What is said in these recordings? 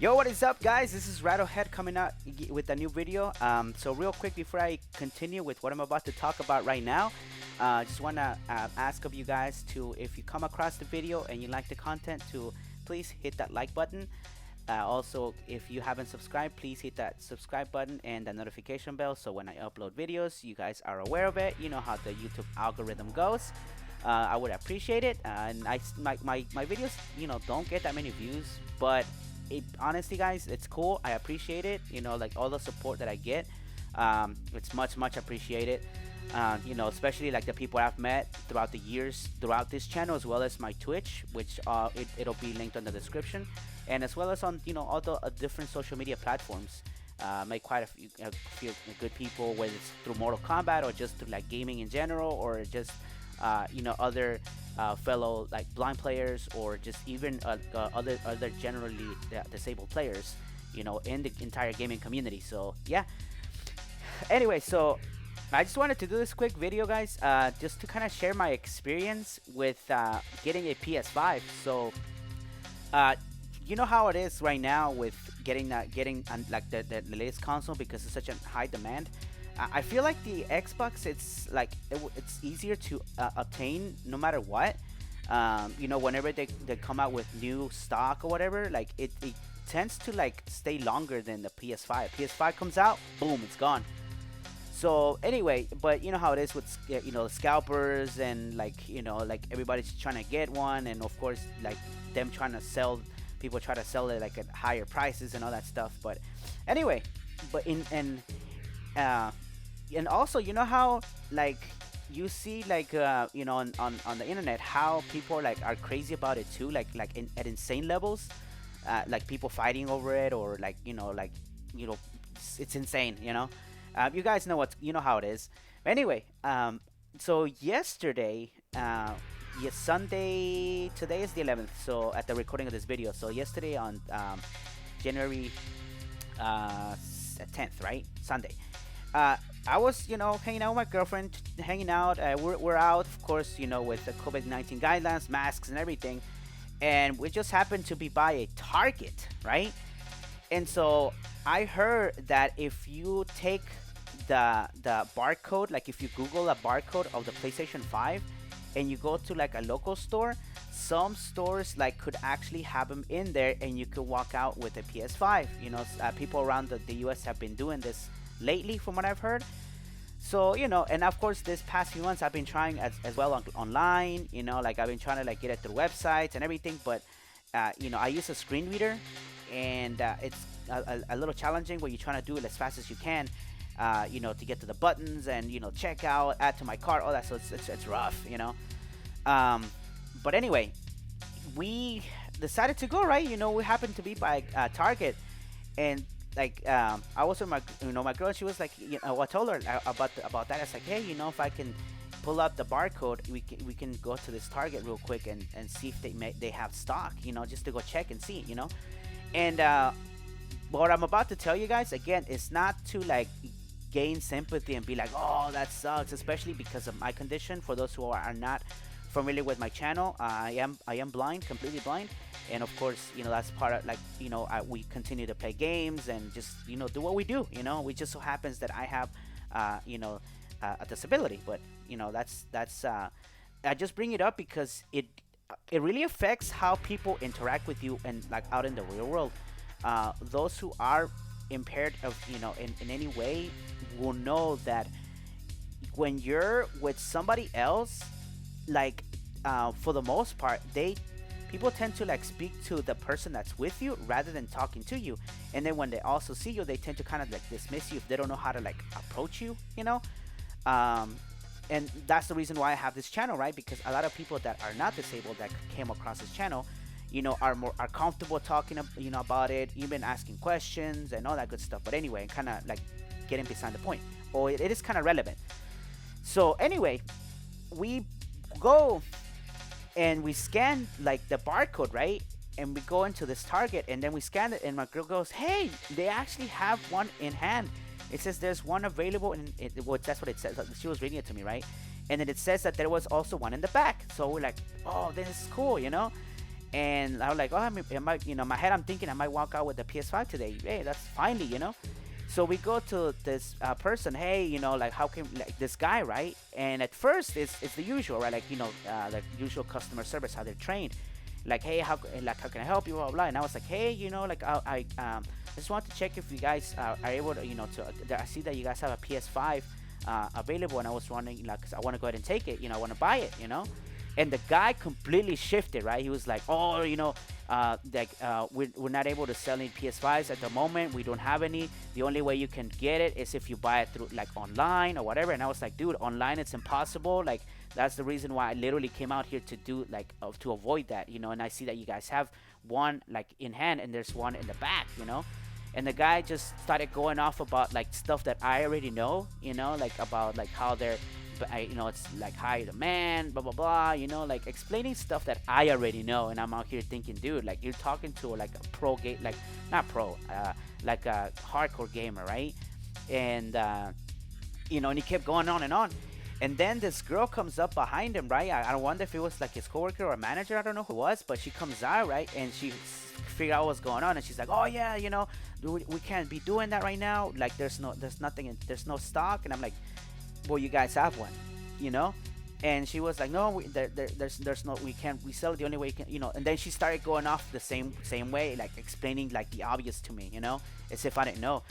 Yo, what is up, guys? This is Rattlehead coming out with a new video. So real quick before I continue with what I'm about to talk about right now, just want to ask of you guys to, if you come across the video and you like the content, to please hit that like button. Also, if you haven't subscribed, please hit that subscribe button and the notification bell so when I upload videos, you guys are aware of it. You know how the YouTube algorithm goes. I would appreciate it. And my videos, don't get that many views, but honestly, guys, it's cool. I appreciate it. Like all the support that I get, it's much appreciated. Especially like the people I've met throughout the years throughout this channel, as well as my Twitch, which it'll be linked on the description, and as well as on all the different social media platforms. Met quite a few good people, whether it's through Mortal Kombat or just through like gaming in general, or just other fellow like blind players, or just even other generally disabled players, in the entire gaming community. So yeah. Anyway, so I just wanted to do this quick video, guys, just to kind of share my experience with getting a PS5. So, you know how it is right now with getting like the latest console, because it's such a high demand. I feel like the Xbox, it's like it's easier to obtain no matter what. Whenever they come out with new stock or whatever, like it tends to like stay longer than the PS5. PS5 comes out, boom, it's gone. So anyway, but you know how it is with scalpers, and like everybody's trying to get one, and of course like them trying to sell, people try to sell it like at higher prices and all that stuff. But anyway, but uh, and also, how like you see like on the internet, how people like are crazy about it too, at insane levels, like people fighting over it, or like it's insane. You guys know how it is. Anyway, so yesterday, yes, Sunday, today is the 11th, so at the recording of this video, so yesterday on January 10th, right, Sunday, I was, hanging out with my girlfriend, hanging out. We're out, of course, with the COVID-19 guidelines, masks, and everything. And we just happened to be by a Target, right? And so I heard that if you take the barcode, like if you Google a barcode of the PlayStation 5 and you go to like a local store, some stores like could actually have them in there, and you could walk out with a PS5. People around the US have been doing this lately, from what I've heard. So and of course this past few months I've been trying as well online. Like I've been trying to like get it through websites and everything, but I use a screen reader, and it's a little challenging when you're trying to do it as fast as you can, to get to the buttons and check out, add to my cart, all that. So it's rough. But anyway, we decided to go, right. We happened to be by Target, and like I was with my girl. She was like, I told her about that. I was like, hey, if I can pull up the barcode, we can go to this Target real quick and see if they have stock, just to go check and see, And what I'm about to tell you guys, again, it's not to like gain sympathy and be like, oh, that sucks, especially because of my condition. For those who are not familiar with my channel, I am blind, completely blind, and of course, that's part of like, we continue to play games and just do what we do. We just so happens that I have a disability, but that's I just bring it up because it really affects how people interact with you and like out in the real world. Those who are impaired of in any way will know that when you're with somebody else, like for the most part, people tend to like speak to the person that's with you rather than talking to you. And then when they also see you, they tend to kind of like dismiss you if they don't know how to like approach you. And that's the reason why I have this channel, right? Because a lot of people that are not disabled that came across this channel, are comfortable talking about it, even asking questions and all that good stuff. But anyway, kind of like getting beside the point, or it is kind of relevant. So anyway, we go and we scan like the barcode, right? And we go into this Target, and then we scan it, and my girl goes, hey, they actually have one in hand. It says there's one available, and that's what it says. She was reading it to me, right? And then it says that there was also one in the back. So we're like, oh, this is cool, And I was like, oh, I might, in my head, I'm thinking I might walk out with the PS5 today. Hey, that's finally. So we go to this person. Hey, like how can like this guy, right? And at first, it's the usual, right? Like like usual customer service, how they're trained. Like, hey, how can I help you, blah blah. Blah. And I was like, hey, like I just want to check if you guys are able to, I see that you guys have a PS5 available, and I was wondering, like, 'cause I want to go ahead and take it. I want to buy it. And the guy completely shifted, right? He was like, oh, we're not able to sell any PS5s at the moment. We don't have any. The only way you can get it is if you buy it through like online or whatever. And I was like, dude, online it's impossible. Like, that's the reason why I literally came out here to do like to avoid that. And I see that you guys have one like in hand and there's one in the back. And the guy just started going off about like stuff that I already know. Like about like how they're, it's like high demand, blah blah blah. Like explaining stuff that I already know, and I'm out here thinking, dude, like you're talking to like a pro game, like not pro, like a hardcore gamer, right? And and he kept going on and on. And then this girl comes up behind him, right? I wonder if it was like his coworker or manager. I don't know who it was, but she comes out, right? And she figured out what's going on, and she's like, oh yeah, we can't be doing that right now. Like there's nothing, there's no stock. And I'm like, well, you guys have one, and she was like, no, there's no, we can't, we sell it the only way you can, and then she started going off the same way, like explaining like the obvious to me, as if I didn't know.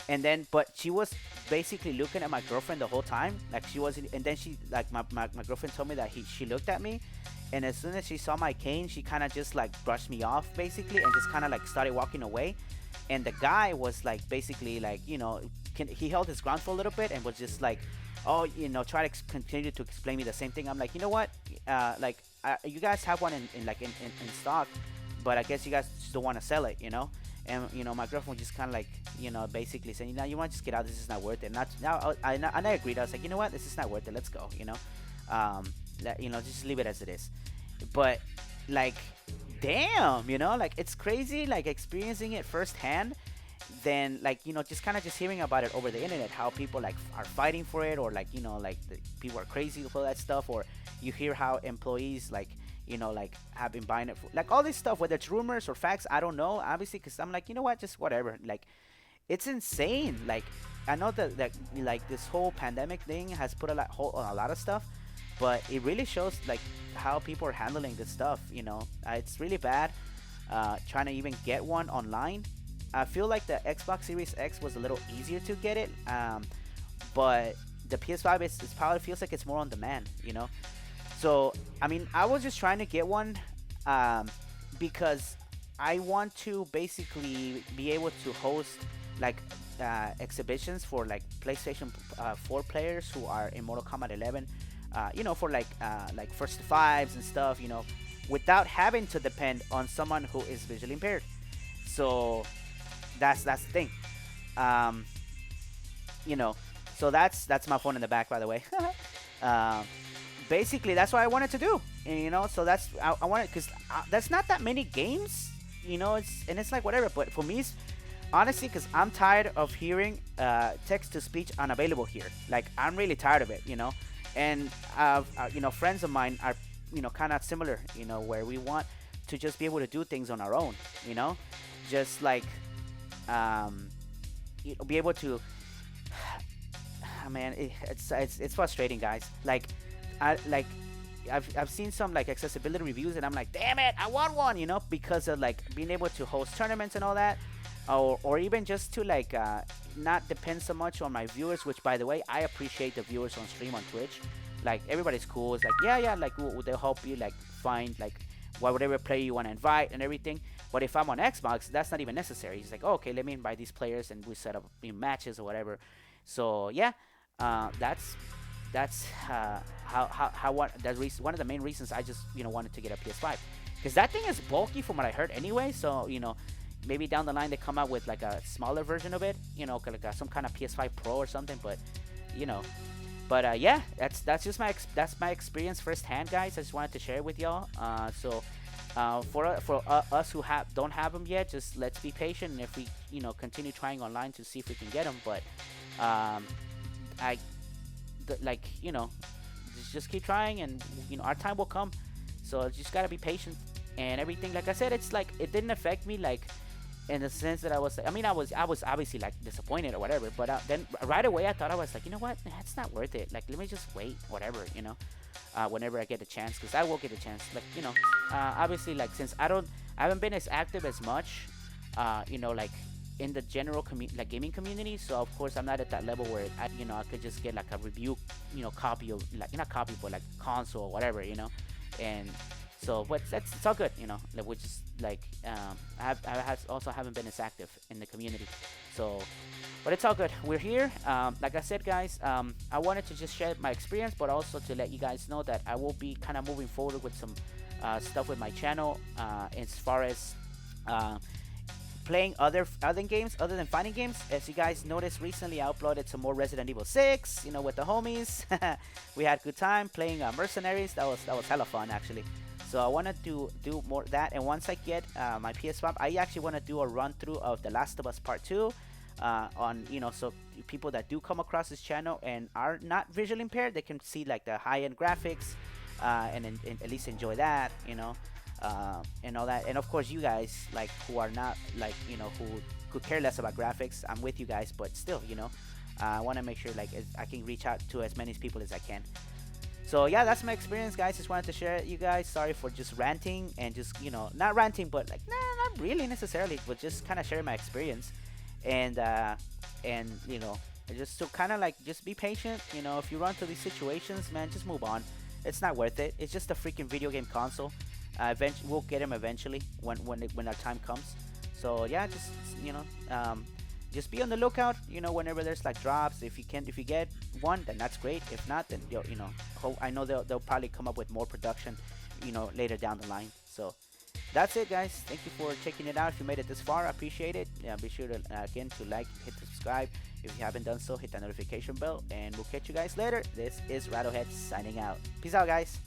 And then, but she was basically looking at my girlfriend the whole time, like she wasn't, and then she, like my girlfriend told me that she looked at me, and as soon as she saw my cane, she kind of just like brushed me off basically, and just kind of like started walking away. And the guy was like basically like, he held his ground for a little bit and was just like, oh, try to continue to explain me the same thing. I'm like, you know what, you guys have one in stock, but I guess you guys just don't want to sell it, And my girlfriend just kind of like, basically saying, you want to just get out. This is not worth it. And I agreed. I was like, you know what, this is not worth it. Let's go. Just leave it as it is. But like, damn, like it's crazy, like experiencing it firsthand. Then like just kind of just hearing about it over the internet, how people like are fighting for it, or like like the people are crazy for that stuff, or you hear how employees like like have been buying it for, like all this stuff, whether it's rumors or facts, I don't know, obviously, because I'm like, just whatever. Like, it's insane. Like, I know that like this whole pandemic thing has put a lot of stuff, but it really shows like how people are handling this stuff. It's really bad. Trying to even get one online. I feel like the Xbox Series X was a little easier to get it, but the PS5 is probably feels like it's more on demand, So I mean, I was just trying to get one because I want to basically be able to host like exhibitions for like PlayStation 4 players who are in Mortal Kombat 11, for like first to fives and stuff, without having to depend on someone who is visually impaired. So that's the thing. So that's my phone in the back, by the way. Basically, that's what I wanted to do. And, so that's I wanted, because that's not that many games. It's like whatever. But for me, it's, honestly, because I'm tired of hearing text to speech unavailable here. Like, I'm really tired of it. And friends of mine are kind of similar. Where we want to just be able to do things on our own. Just like be able to. Man, it's frustrating, guys. Like, I've seen some like accessibility reviews, and I'm like, damn it, I want one, because of like being able to host tournaments and all that, or even just to like not depend so much on my viewers. Which, by the way, I appreciate the viewers on stream on Twitch. Like, everybody's cool. It's like, yeah, like they'll help you like find like whatever player you want to invite and everything. But if I'm on Xbox, that's not even necessary. It's like, oh, okay, let me invite these players and we set up matches or whatever. So yeah, that's one of the main reasons I just wanted to get a PS5, because that thing is bulky from what I heard anyway. So maybe down the line they come out with like a smaller version of it, like some kind of PS5 Pro or something. But yeah, that's just my experience firsthand, guys. I just wanted to share it with y'all. For us who don't have them yet, just let's be patient, and if we continue trying online to see if we can get them. But just keep trying, and our time will come. So just gotta be patient and everything. Like I said, it's like it didn't affect me like in the sense that I was, I mean, I was obviously like disappointed or whatever, but then right away I thought, I was like, you know what, that's not worth it. Like, let me just wait, whatever, whenever I get a chance, because I will get a chance. Like, obviously, like, since I haven't been as active as much, like in the general like gaming community. So of course I'm not at that level where I could just get like a review, copy of, like, not copy, but like console or whatever, and so, but it's all good, like, which is like, I also haven't been as active in the community, so, but it's all good. We're here. Like I said, guys, I wanted to just share my experience, but also to let you guys know that I will be kind of moving forward with some stuff with my channel, as far as playing other games other than fighting games. As you guys noticed recently, I uploaded some more Resident Evil 6, with the homies. We had a good time playing Mercenaries. That was hella fun, actually. So I wanted to do more of that, and once I get my PS5, I actually want to do a run through of The Last of Us Part 2 on, so people that do come across this channel and are not visually impaired, they can see like the high-end graphics, and at least enjoy that, and all that. And of course, you guys, like, who are not, like, who could care less about graphics, I'm with you guys, but still, I want to make sure, like, I can reach out to as many people as I can. So yeah, that's my experience, guys. Just wanted to share it, you guys. Sorry for just ranting and just, not ranting, but like, not really necessarily, but just kind of sharing my experience, and just to kind of like, just be patient. If you run into these situations, man, just move on. It's not worth it. It's just a freaking video game console. Eventually, we'll get him eventually when our time comes. So yeah, just be on the lookout. Whenever there's like drops, if you get one, then that's great. If not, then I know they'll probably come up with more production, later down the line. So that's it, guys. Thank you for checking it out. If you made it this far, I appreciate it. Be sure to again to like, hit subscribe. If you haven't done so, hit that notification bell, and we'll catch you guys later. This is Rattlehead signing out. Peace out, guys.